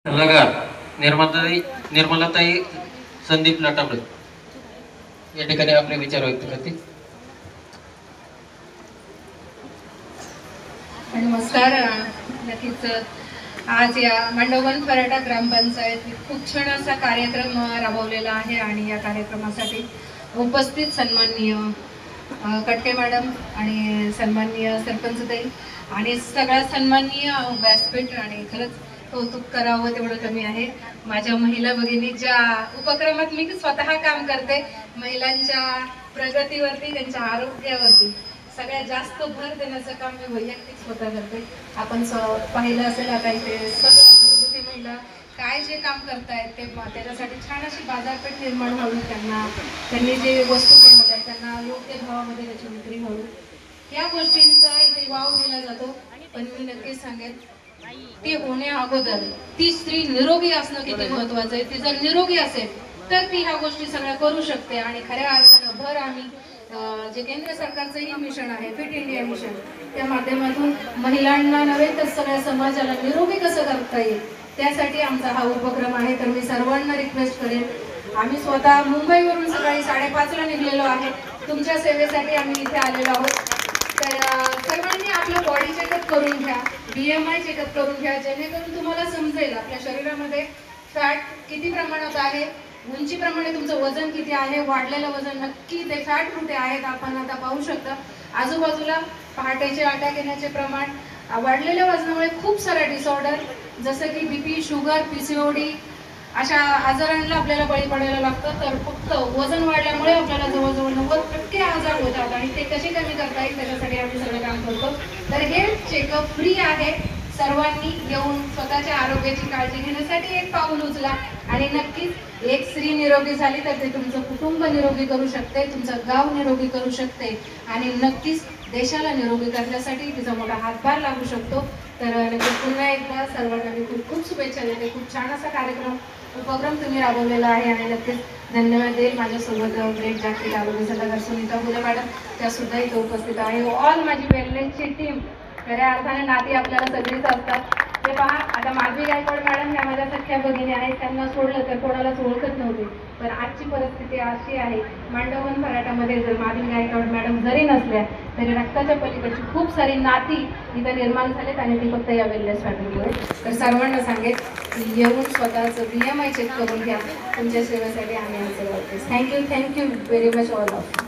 लगार निर्मलाताई संदीप लाटाबळे या ठिकाणी आपले विचार व्यक्त करतील. नमस्कार. नक्कीच आज या मांडवगण फराटा ग्रामपंचायत खूप छान असा कार्यक्रम राबवलेला आहे आणि या कार्यक्रमासाठी उपस्थित सन्माननीय कटके मॅडम आणि सन्माननीय सरपंचताई आणि सगळ्या सन्माननीय व्यासपीठ आणि खरंच कौतुक करावं तेवढं कमी आहे. माझ्या महिला भगिनी ज्या उपक्रमात मी स्वतः काम करते, महिलांच्या प्रगतीवरती, त्यांच्या आरोग्यावरती सगळ्यात जास्त भर देण्याचं काम मी वैयक्तिक स्वतः करते. आपण पाहिलं असेल आता इथे सगळ्या महिला काय जे काम करतायत ते त्याच्यासाठी छान अशी बाजारपेठ निर्माण व्हावी, त्यांनी जे वस्तू बनवल्या त्यांना योग्य भावामध्ये त्याची विक्री व्हावी, या गोष्टींचा इथे वाव दिला जातो. पण मी नक्कीच सांगेन ती होण्या अगोदर ती स्त्री निरोगी असणं किती महत्वाचं आहे. ती जर निरोगी असेल तर ती ह्या गोष्टी सगळ्या करू शकते. आणि खऱ्या अर्थानं भर आम्ही जे केंद्र सरकारचंही मिशन आहे फिट इंडिया मिशन, त्या माध्यमातून महिलांना नव्हे तर सगळ्या समाजाला निरोगी कसं करता येईल त्यासाठी आमचा हा उपक्रम आहे. तर मी सर्वांना रिक्वेस्ट करेन, आम्ही स्वतः मुंबईवरून सकाळी 5:30ला निघलेलो आहे, तुमच्या सेवेसाठी आम्ही इथे आलेलो आहोत. तर सर्वांनी आपलं बॉडी चेकअप करून घ्या, BMI चेकअप करून घ्या, जेणेकरून तुम्हाला समजेल आपल्या शरीरामध्ये फॅट किती प्रमाणात आहे, उंचीप्रमाणे तुमचं वजन किती आहे, वाढलेलं वजन नक्की ते फॅट कुठे आहेत आपण आता पाहू शकता. आजूबाजूला पहाटेचे अटॅक येण्याचे प्रमाण, वाढलेल्या वजनामुळे खूप सारे डिसऑर्डर जसं की BP, शुगर, PCOD अशा आजारांना आपल्याला बळी पडायला लागतं. तर फक्त वजन वाढल्यामुळे आपल्याला जवळजवळ 90% आजार होतात आणि ते कसे कमी करता येईल त्याच्यासाठी आम्ही सगळं काम करतो. तर हे चेकअप फ्री आहे. सर्वांनी येऊन स्वतःच्या आरोग्याची काळजी घेण्यासाठी एक पाऊल उचला आणि नक्कीच एक स्त्री निरोगी झाली तर ते तुमचं कुटुंब निरोगी करू शकते, तुमचं गाव निरोगी करू शकते आणि नक्कीच देशाला निरोगी करण्यासाठी तिचा मोठा हातभार लागू शकतो. तर नक्कीच पुन्हा एकदा सर्वांना मी खूप खूप शुभेच्छा देते. खूप छान असा उपक्रम तुम्ही राबवलेला आहे आणि नक्कीच धन्यवाद देईल. माझ्यासोबत ग्रेट जागतिक आरोग्य सल्लागार सुनीता फुले मॅडम त्या सुद्धा इथे उपस्थित आहे. ऑल माझी वेलनेसची टीम, खऱ्या अर्थाने नाती आपल्याला सगळीच असतात. ते पहा, आता माधवी गायकवाड मॅडम ह्या माझ्या सख्या भगिनी आहेत, त्यांना सोडलं तर कोणालाच ओळखत नव्हते. पण आजची परिस्थिती अशी आहे, मांडवगण फराटामध्ये जर माधवी गायकवाड मॅडम जरी नसल्या तरी रक्ताच्या पलीकडची खूप सारी नाती इथं निर्माण झालेत आणि ती फक्त या वेलनेस फॅमिलीमुळे. तर सर्वांना सांगेल की येऊन स्वतःचं BMI चेक करून घ्या, तुमच्या सेवेसाठी आम्ही आमचं thank you very much all of.